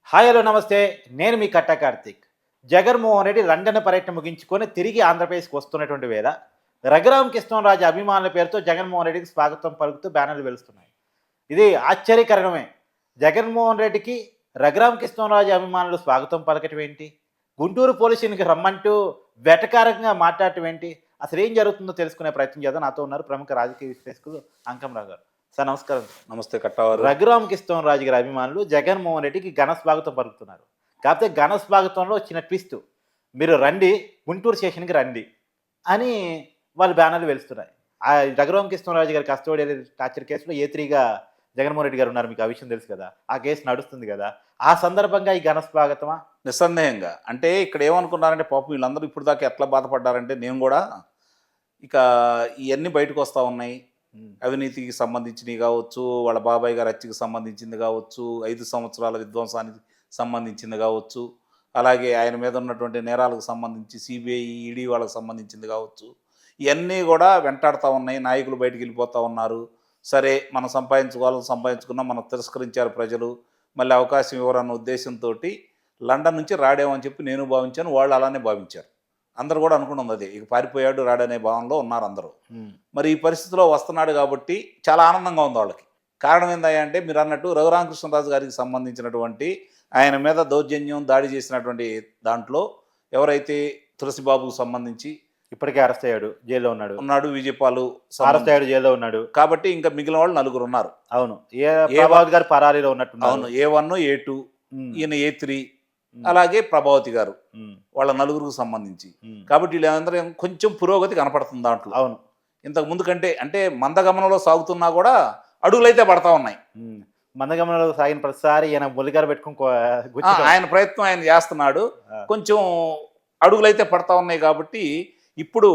Hi hello నమస్తే. నేను మీ కట్టా Karthik. Jaganmohan Reddy London పర్యటన ముగించుకొని తిరిగి ఆంధ్రప్రదేశ్‌కి వస్తున్నటువంటి వేళ రఘురామ కృష్ణంరాజు అభిమానుల పేరుతో జగన్మోహన్ రెడ్డికి స్వాగతం పలుకుతూ బ్యానర్లు వెలుస్తున్నాయి. ఇది ఆశ్చర్యకరమే. జగన్మోహన్ రెడ్డికి రఘురామ కృష్ణంరాజు అభిమానులు స్వాగతం పలకటం ఏంటి? గుంటూరు పోలీస్ స్టేషన్‌కి రమ్మంటూ వెటకారంగా మాట్లాడటం ఏంటి? అసలేం జరుగుతుందో తెలుసుకునే ప్రయత్నం చేద్దాం. నాతో ఉన్నారు ప్రముఖ రాజకీయ విశ్లేషకులు అంకంరావు గారు. సార్ నమస్కారం. నమస్తే కట్టవారు. రఘురామ కృష్ణంరాజు గారి అభిమానులు జగన్మోహన్ రెడ్డికి ఘన స్వాగతం పలుకుతున్నారు. కాకపోతే ఘన స్వాగతంలో చిన్న ట్విస్ట్. మీరు రండి, గుంటూరు స్టేషన్‌కి రండి అని వాళ్ళు బ్యానర్లు వెలుస్తున్నాయి. ఆ రఘురామ కృష్ణంరాజు గారి కస్టోడియల్ టార్చర్ కేసులో ఏ3గా జగన్మోహన్ రెడ్డి గారు ఉన్నారు. మీకు ఆ విషయం తెలుసు కదా. ఆ కేసు నడుస్తుంది కదా. ఆ సందర్భంగా ఈ ఘన స్వాగతమా? నిస్సందేహంగా. అంటే ఇక్కడ ఏమనుకున్నారంటే పాపం వీళ్ళందరూ ఇప్పుడు దాకా ఎట్లా బాధపడ్డారంటే నేను కూడా ఇక ఇయన్నీ బయటకు వస్తా ఉన్నాయి. హ్మ్. అవినీతికి సంబంధించినవి కావచ్చు, వాళ్ళ బాబాయ్ గారి హత్యకి సంబంధించింది కావచ్చు, 5 సంవత్సరాల విధ్వంసానికి సంబంధించింది కావచ్చు, అలాగే ఆయన మీద ఉన్నటువంటి నేరాలకు సంబంధించి సిబిఐ, ఈడీ వాళ్ళకి సంబంధించింది కావచ్చు. ఇవన్నీ కూడా వెంటాడుతూ ఉన్నాయి. నాయకులు బయటికి వెళ్ళిపోతూ ఉన్నారు. సరే మనం సంపాదించుకోవాలని సంపాదించుకున్నాం, మనం తిరస్కరించారు ప్రజలు. మళ్ళీ అవకాశం ఇవ్వరన్న ఉద్దేశంతోటి లండన్ నుంచి రాడేమని చెప్పి నేను భావించాను. వాళ్ళు అలానే భావించారు. అందరూ కూడా అనుకున్నది అదే. ఇక పారిపోయాడు రాడనే భావనలో ఉన్నారు అందరూ. హ్మ్. మరి ఈ పరిస్థితిలో వస్తున్నాడు కాబట్టి చాలా ఆనందంగా ఉంది వాళ్ళకి. కారణం ఏందయ్యా అంటే మీరు అన్నట్టు రఘురామకృష్ణరాజు గారికి సంబంధించినటువంటి ఆయన మీద దౌర్జన్యం దాడి చేసినటువంటి దాంట్లో ఎవరైతే తులసిబాబుకు సంబంధించి ఇప్పటికే అరెస్ట్ అయ్యాడు. జైల్‌లో ఉన్నాడు. ఉన్నాడు, విజయపాలు అరెస్ట్ అయ్యాడు, జైల్‌లో ఉన్నాడు. కాబట్టి ఇంకా మిగిలిన వాళ్ళు నలుగురు ఉన్నారు. అవును. ప్రభావత్ గారు పరారీలో ఉన్నట్టున్నారు. అవును, A1, A2, హ్మ్. ఈయన A3, హ్మ్. అలాగే ప్రభావతి గారు, హ్మ్. వాళ్ళ నలుగురికి సంబంధించి. హ్మ్. కాబట్టి వీళ్ళందరూ కొంచెం పురోగతి కనపడుతుంది దాంట్లో. అవును. ఇంతకు ముందు కంటే అంటే మందగమనంలో సాగుతున్నా కూడా అడుగులైతే పడతా ఉన్నాయి. హ్మ్. మందగమనంలో సాగిన ప్రతిసారి ఈయన ములిగార పెట్టుకొని ఆయన ప్రయత్నం ఆయన చేస్తున్నాడు. ఆ! కొంచెం అడుగులైతే పడతా ఉన్నాయి కాబట్టి ఇప్పుడు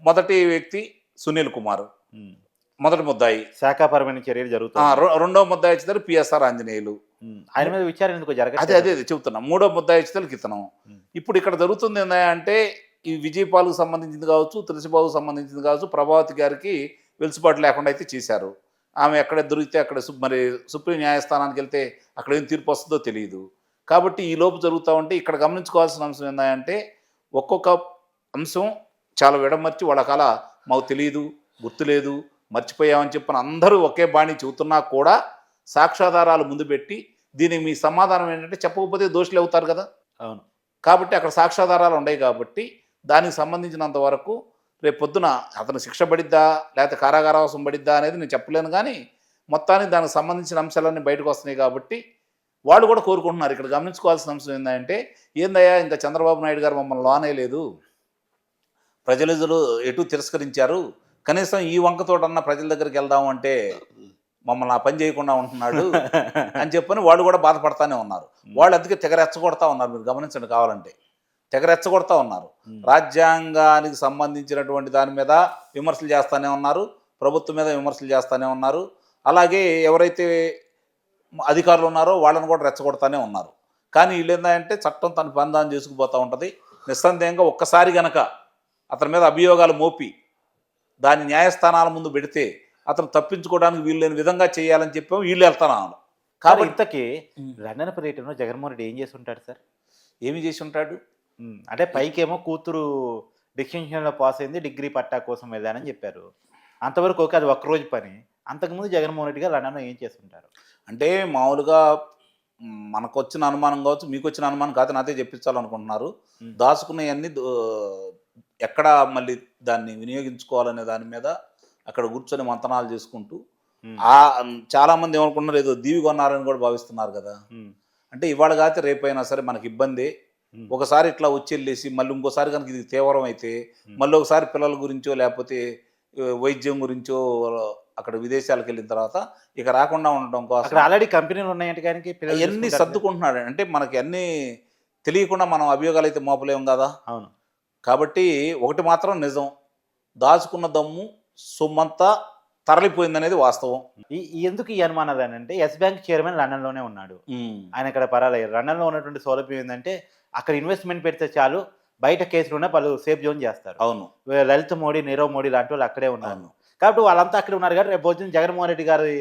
మొదటి వ్యక్తి సునీల్ కుమార్, హ్మ్. మొదటి ముద్దాయి. శాఖాపరమైన చర్యలు జరుగుతున్నాయి. రెండో ముద్దాయి వచ్చేసరికి పిఎస్ఆర్ ఆంజనేయులు. హ్మ్. ఆయన మీద విచారణ ఎందుకో అదే జరగట్లేదు. అదే చెబుతున్నా. మూడో ముద్దాయి వచ్చేసరికి ఇతను. హ్మ్. ఇప్పుడు ఇక్కడ జరుగుతుంది ఏంటంటే ఈ విజయపాల్కు సంబంధించింది కావచ్చు, తులసిబాబుకు సంబంధించింది కావచ్చు, ప్రభావతి గారికి వెలుసుబాటు లేకుండా అయితే చేశారు. ఆమె ఎక్కడ దొరికితే అక్కడ మరి సుప్రీం న్యాయస్థానానికి వెళ్తే అక్కడ ఏం తీర్పు వస్తుందో తెలియదు. కాబట్టి ఈ లోపు జరుగుతూ ఉంటే ఇక్కడ గమనించుకోవాల్సిన అంశం ఏంటంటే ఒక్కొక్క అంశం చాలా విడమర్చి వాళ్ళ కల మాకు తెలియదు, గుర్తులేదు, మర్చిపోయామని చెప్పిన అందరూ ఒకే బాణి చెబుతున్నా కూడా సాక్ష్యాధారాలు ముందు పెట్టి దీనికి మీ సమాధానం ఏంటంటే చెప్పకపోతే దోషులు అవుతారు కదా. అవును. కాబట్టి అక్కడ సాక్ష్యాధారాలు ఉన్నాయి కాబట్టి దానికి సంబంధించినంత వరకు రేపు పొద్దున అతను శిక్ష పడిద్దా లేకపోతే కారాగారవాసం పడిద్దా అనేది నేను చెప్పలేను. కానీ మొత్తానికి దానికి సంబంధించిన అంశాలన్నీ బయటకు వస్తున్నాయి కాబట్టి వాళ్ళు కూడా కోరుకుంటున్నారు. ఇక్కడ గమనించుకోవాల్సిన అంశం ఏంటంటే ఏందయ్యా ఇంకా చంద్రబాబు నాయుడు గారు మమ్మల్ని లోనేయలేదు, ప్రజలు ఎటు తిరస్కరించారు, కనీసం ఈ వంకతోటన్నా ప్రజల దగ్గరికి వెళ్దాము అంటే మమ్మల్ని ఆ పని చేయకుండా ఉంటున్నాడు అని చెప్పని వాళ్ళు కూడా బాధపడతానే ఉన్నారు. వాళ్ళు అందుకే తెగ రెచ్చగొడతా ఉన్నారు. మీరు గమనించండి కావాలంటే తెగ రెచ్చగొడతా ఉన్నారు. రాజ్యాంగానికి సంబంధించినటువంటి దాని మీద విమర్శలు చేస్తూనే ఉన్నారు, ప్రభుత్వం మీద విమర్శలు చేస్తూనే ఉన్నారు. అలాగే ఎవరైతే అధికారులు ఉన్నారో వాళ్ళని కూడా రెచ్చగొడతానే ఉన్నారు. కానీ వీళ్ళు ఏంటంటే చట్టం తన బంధాన్ని చేసుకుపోతూ ఉంటుంది. నిస్సందేహంగా ఒక్కసారి గనక అతని మీద అభియోగాలు మోపి దాన్ని న్యాయస్థానాల ముందు పెడితే అతను తప్పించుకోవడానికి వీలు లేని విధంగా చేయాలని చెప్పాము వీళ్ళు వెళ్తున్నాను. కాబట్టి ఇంతకీ లండన్ పర్యటనలో జగన్మోహన్ రెడ్డి ఏం చేసి ఉంటాడు సార్? ఏమి చేసి ఉంటాడు? అంటే పైకేమో కూతురు డిస్టింక్షన్‌లో పాస్ అయింది, డిగ్రీ పట్టా కోసం వెళ్ళానని చెప్పారు. అంతవరకు ఓకే, అది ఒక్కరోజు పని. అంతకుముందు జగన్మోహన్ రెడ్డి గారు లండన్‌లో ఏం చేస్తుంటారు? అంటే మామూలుగా మనకొచ్చిన అనుమానం కావచ్చు, మీకు వచ్చిన అనుమానం కాదు, నాదే చెప్పించాలనుకుంటున్నారు. దాచుకునేవన్నీ ఎక్కడ మళ్ళీ దాన్ని వినియోగించుకోవాలనే దాని మీద అక్కడ కూర్చొని మంతనాలు చేసుకుంటూ చాలామంది ఏమనుకుంటున్నారు ఏదో దీవి కొన్నారని కూడా భావిస్తున్నారు కదా. అంటే ఇవాళ కాకపోతే రేపైనా సరే మనకి ఇబ్బంది. ఒకసారి ఇట్లా వచ్చి వెళ్ళేసి మళ్ళీ ఇంకోసారి కనుక ఇది తీవ్రం అయితే మళ్ళీ ఒకసారి పిల్లల గురించో లేకపోతే వైద్యం గురించో అక్కడ విదేశాలకు వెళ్ళిన తర్వాత ఇక రాకుండా ఉండడం కోసం ఆల్రెడీ కంపెనీలు ఉన్నాయంటే కానీ అన్నీ సర్దుకుంటున్నాడు. అంటే మనకి అన్నీ తెలియకుండా మనం అభియోగాలు అయితే మోపలేము కదా. అవును. కాబట్టి ఒకటి మాత్రం నిజం, దాచుకున్న దమ్ము సొమ్మంతా తరలిపోయిందనేది వాస్తవం. ఎందుకు ఈ అనుమానాలు అంటే ఎస్ బ్యాంక్ చైర్మన్ లండన్‌లోనే ఉన్నాడు. ఆయన ఇక్కడ పరాలయ్యారు. లండన్‌లో ఉన్నటువంటి సౌలభ్యం ఏంటంటే అక్కడ ఇన్వెస్ట్మెంట్ పెడితే చాలు, బయట కేసులున్న పలు సేఫ్ జోన్ చేస్తారు. అవును. లలిత్ మోడీ, నీరవ్ మోడీ లాంటి వాళ్ళు అక్కడే ఉన్నారు. అవును. కాబట్టి వాళ్ళంతా అక్కడే ఉన్నారు కాబట్టి రేపు పొద్దున్న జగన్మోహన్ రెడ్డి గారి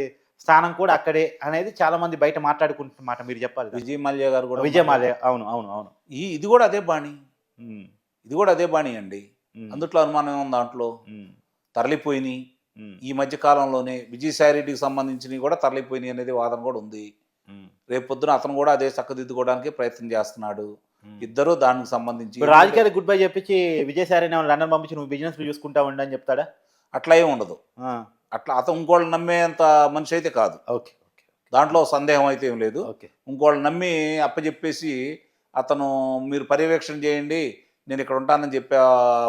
స్థానం కూడా అక్కడే అనేది చాలా మంది బయట మాట్లాడుకుంటున్నమాట. మీరు చెప్పాలి కదా. విజయ్ మాల్యా గారు కూడా విజయ్ మాల్యా, అవును అవును అవును. ఇది కూడా అదే బాణి, ఉమ్, ఇది కూడా అదే బాణి అండి. ఉమ్, అందుట్లో అనుమానం ఏముంది దాంట్లో? ఉమ్, తరలిపోయినాయి. ఉమ్, ఈ మధ్య కాలంలోనే విజయసాయి రెడ్డికి సంబంధించినవి కూడా తరలిపోయినాయి అనేది వాదన కూడా ఉంది. ఉమ్, రేపు పొద్దున అతను కూడా అదే చక్కదిద్దుకోవడానికి ప్రయత్నం చేస్తున్నాడు. ఉమ్. ఇద్దరు దానికి సంబంధించి ఇప్పుడు రాజకీయాలు గుడ్ బై చెప్పించి విజయసాయి లండన్ పంపించి నువ్వు బిజినెస్ చూసుకుంటా ఉండని చెప్తాడా? అట్లా ఏమి ఉండదు. అట్లా అతను ఇంకోళ్ళు నమ్మేంత మనిషి అయితే కాదు. ఓకే ఓకే దాంట్లో సందేహం అయితే ఏం లేదు. ఓకే. ఇంకోళ్ళు నమ్మి అప్పచెప్పేసి అతను మీరు పర్యవేక్షణ చేయండి నేను ఇక్కడ ఉంటానని చెప్పే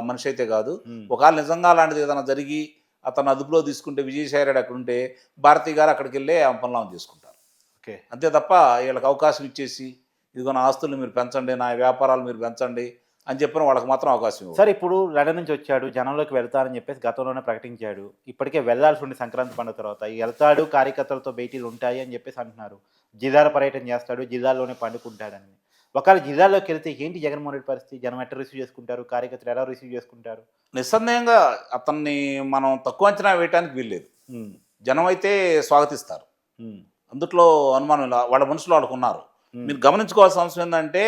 మనిషి అయితే కాదు. ఒకవేళ నిజంగా అలాంటిది ఏదైనా జరిగి అతను అదుపులో తీసుకుంటే విజయసాయి రెడ్డి అక్కడ ఉంటే భారతి గారు అక్కడికి వెళ్ళి ఆ పనులు ఆమె చేసుకుంటారు. ఓకే. అంతే తప్ప వీళ్ళకి అవకాశం ఇచ్చేసి ఇదిగో నా ఆస్తులు మీరు పెంచండి, నా వ్యాపారాలు మీరు పెంచండి అని చెప్పిన వాళ్ళకి మాత్రం అవకాశం ఇవ్వరు. సార్ ఇప్పుడు లండన్ నుంచి వచ్చాడు, జనంలోకి వెళ్తారని చెప్పేసి గతంలోనే ప్రకటించాడు. ఇప్పటికే వెళ్లాల్సి ఉండి సంక్రాంతి పండుగ తర్వాత వెళ్తాడు, కార్యకర్తలతో భేటీలు ఉంటాయి అని చెప్పేసి అంటున్నారు. జిల్లాల పర్యటన చేస్తాడు, జిల్లాల్లోనే పండుకుంటాడని. ఒకవేళ జిల్లాలోకి వెళ్తే ఏంటి జగన్మోహన్ రెడ్డి పరిస్థితి? జనం ఎట్లా రిసీవ్ చేసుకుంటారు, కార్యకర్తలు ఎలా రిసీవ్ చేసుకుంటారు? నిస్సందేహంగా అతన్ని మనం తక్కువ అంచనా వేయటానికి వీల్లేదు. ఉమ్, జనం అయితే స్వాగతిస్తారు, ఉమ్, అందుట్లో అనుమానం ఇలా వాళ్ళ మనుషులు వాళ్ళకు ఉన్నారు. ఉమ్, మీరు గమనించుకోవాల్సిన అవసరం ఏంటంటే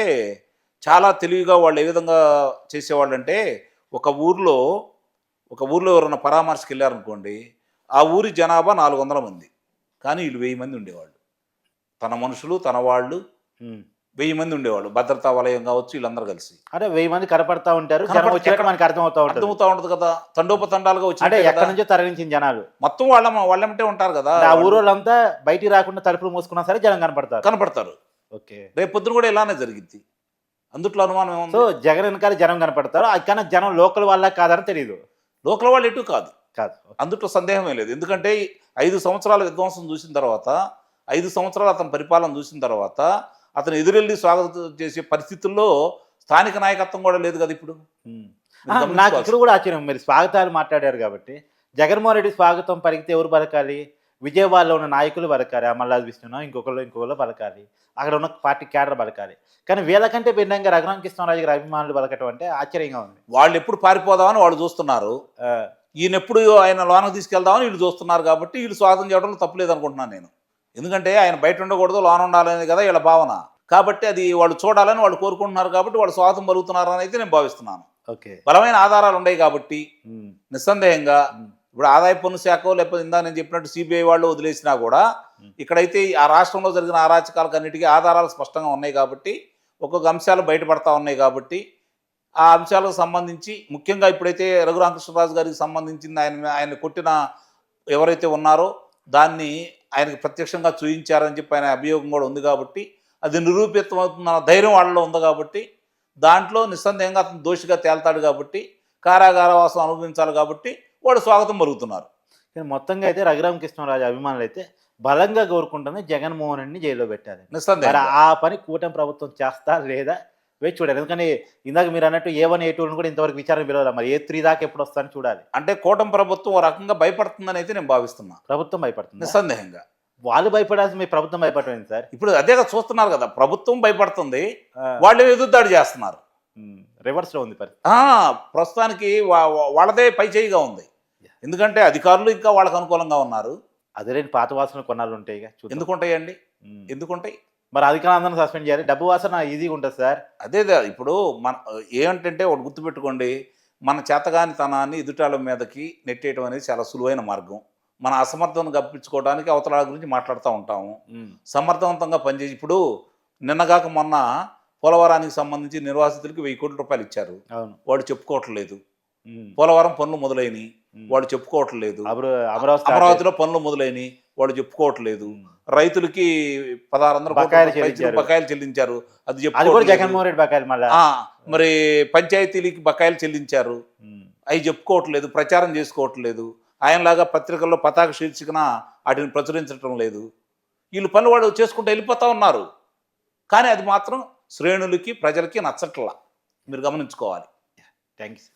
చాలా తెలివిగా వాళ్ళు ఏ విధంగా చేసేవాళ్ళు అంటే ఒక ఊర్లో ఎవరైనా పరామర్శకి వెళ్ళారనుకోండి, ఆ ఊరి జనాభా 400 మంది, కానీ వీళ్ళు 1000 మంది ఉండేవాళ్ళు. తన మనుషులు తన వాళ్ళు ఉమ్. 1000 మంది ఉండేవాళ్ళు. భద్రతా వలయం కావచ్చు, వీళ్ళందరూ కలిసి అంటే 1000 మంది కనపడతా ఉంటారు, జనం వచ్చాక మనకి అర్థమవుతా ఉంటుంది. అర్థమవుతా ఉంటుంది కదా, తండోపతండాలుగా అంటే వచ్చి ఎక్కడి నుంచో తరలించిన జనాలు మొత్తం వాళ్ళంటే ఉంటారు కదా. ఆ ఊరోళ్ళంతా బయటికి రాకుండా తలుపులు మూసుకున్నా సరే జనం కనపడతారు. ఓకే. రేపు పొద్దున కూడా ఇలానే జరిగింది, అందుట్లో అనుమానం ఏముంది? సో జగన్ వెనకాల జనం కనపడతారు, కానీ జనం లోకల్ వాళ్ళ కాదని తెలియదు. లోకల్ వాళ్ళు ఎటు కాదు, కాదు. అందుట్లో సందేహమే లేదు. ఎందుకంటే 5 సంవత్సరాల విధ్వంసం చూసిన తర్వాత, 5 సంవత్సరాలు అతని పరిపాలన చూసిన తర్వాత అతను ఎదురెళ్ళి స్వాగతం చేసే పరిస్థితుల్లో స్థానిక నాయకత్వం కూడా లేదు కదా ఇప్పుడు. నాకు ఇక్కడ కూడా ఆశ్చర్యం, మీరు స్వాగతాలు మాట్లాడారు కాబట్టి జగన్మోహన్ రెడ్డి స్వాగతం పలికితే ఎవరు పలకాలి? విజయవాడలో ఉన్న నాయకులు పలకాలి, అమర్నాథ్ విష్ణునో ఇంకొకళ్ళు పలకాలి, అక్కడ ఉన్న పార్టీ క్యాడర్ పలకాలి. కానీ వీళ్ళకంటే భిన్నంగా రఘురామ కృష్ణరాజు గారి అభిమానులు పలకటం అంటే ఆశ్చర్యంగా ఉంది. వాళ్ళు ఎప్పుడు పారిపోదామని వాళ్ళు చూస్తున్నారు, ఈయన ఎప్పుడు ఆయన లోనకు తీసుకెళ్దామని వీళ్ళు చూస్తున్నారు. కాబట్టి వీళ్ళు స్వాగతం చేయడంలో తప్పులేదు అనుకుంటున్నాను నేను. ఎందుకంటే ఆయన బయట ఉండకూడదు, లోన ఉండాలనేది కదా వీళ్ళ భావన. కాబట్టి అది వాళ్ళు చూడాలని వాళ్ళు కోరుకుంటున్నారు, కాబట్టి వాళ్ళు స్వాగతం పలుకుతున్నారు అని అయితే నేను భావిస్తున్నాను. ఓకే. బలమైన ఆధారాలు ఉన్నాయి కాబట్టి నిస్సందేహంగా ఇప్పుడు ఆదాయ పన్ను శాఖ లేకపోతే ఇందా నేను చెప్పినట్టు సిబిఐ వాళ్ళు వదిలేసినా కూడా ఇక్కడైతే ఆ రాష్ట్రంలో జరిగిన అరాచకాలకు అన్నిటికీ ఆధారాలు స్పష్టంగా ఉన్నాయి కాబట్టి, ఒక్కొక్క అంశాలు బయటపడతా ఉన్నాయి కాబట్టి ఆ అంశాలకు సంబంధించి ముఖ్యంగా ఇప్పుడైతే రఘురామకృష్ణరాజు గారికి సంబంధించింది ఆయన కొట్టిన ఎవరైతే ఉన్నారో దాన్ని ఆయనకు ప్రత్యక్షంగా చూయించారని చెప్పి ఆయన అభియోగం కూడా ఉంది కాబట్టి అది నిరూపితమవుతుందన్న ధైర్యం వాళ్ళలో ఉంది కాబట్టి దాంట్లో నిస్సందేహంగా అతను దోషిగా తేల్తాడు కాబట్టి కారాగారవాసం అనుభవించాలి కాబట్టి వాడు స్వాగతం పలుకుతున్నారు. కానీ మొత్తంగా అయితే రఘురామ కృష్ణరాజు అభిమానులు అయితే బలంగా కోరుకుంటుంది జగన్మోహన్ రెడ్డిని జైల్లో పెట్టాలి. నిస్సందేహంగా ఆ పని కూటమి ప్రభుత్వం చేస్తా లేదా వేచి చూడాలి. ఎందుకంటే ఇందాక మీరు అన్నట్టు A1 A2 కూడా ఇంతవరకు విచారణ పిలవాలి, మరి A3 దాకా ఎప్పుడు వస్తారని చూడాలి. అంటే కూటమి ప్రభుత్వం ఓ రకంగా భయపడుతుందని అయితే నేను భావిస్తున్నా. ప్రభుత్వం భయపడుతుంది నిస్సందేహంగా వాళ్ళు భయపడాల్సి, మీ ప్రభుత్వం భయపడలేదు సార్. ఇప్పుడు అదేగా చూస్తున్నారు కదా, ప్రభుత్వం భయపడుతుంది, వాళ్ళు ఎదురుదాడి చేస్తున్నారు. రివర్స్ లో ఉంది పరిస్థితి. ప్రస్తుతానికి వాళ్ళదే పై చేయిగా ఉంది. ఎందుకంటే అధికారులు ఇంకా వాళ్ళకు అనుకూలంగా ఉన్నారు. అదే రేపు పాత వాసనలు కొన్నాళ్ళు ఉంటాయి. ఎందుకుంటాయండి? ఎందుకుంటాయి? మరి అధికారులందరూ సస్పెండ్ చేయాలి, డబ్బు వాసన ఈజీగా ఉంటుంది సార్. అదే ఇప్పుడు మన ఏమంటే ఒకటి గుర్తుపెట్టుకోండి, మన చేతగానితనాన్ని ఎదుటాల మీదకి నెట్టేయడం అనేది చాలా సులువైన మార్గం. మన అసమర్థతను గప్పించుకోవడానికి అవతల గురించి మాట్లాడుతూ ఉంటాము. సమర్థవంతంగా పనిచేసి ఇప్పుడు నిన్నగాక మొన్న పోలవరానికి సంబంధించి నిర్వాసితులకి 1000 కోట్ల రూపాయలు ఇచ్చారు, వాడు చెప్పుకోవట్లేదు. పోలవరం పనులు మొదలైనవి, వాడు చెప్పుకోవట్లేదు. అమరావతిలో పనులు మొదలైనవి, వాడు చెప్పుకోవట్లేదు. రైతులకి 1600 బకాయిలు చెల్లించారు, అది జగన్మోహన్ రెడ్డి బకాయిలు. మరి పంచాయతీలకి బకాయిలు చెల్లించారు, అవి చెప్పుకోవట్లేదు, ప్రచారం చేసుకోవట్లేదు. ఆయనలాగా పత్రికల్లో పతాక శీర్షికన వాటిని ప్రచురించడం లేదు. వీళ్ళు పనులు వాడు చేసుకుంటూ వెళ్ళిపోతూ ఉన్నారు. కానీ అది మాత్రం శ్రేణులకి ప్రజలకి నచ్చట్లా, మీరు గమనించుకోవాలి. థ్యాంక్స్.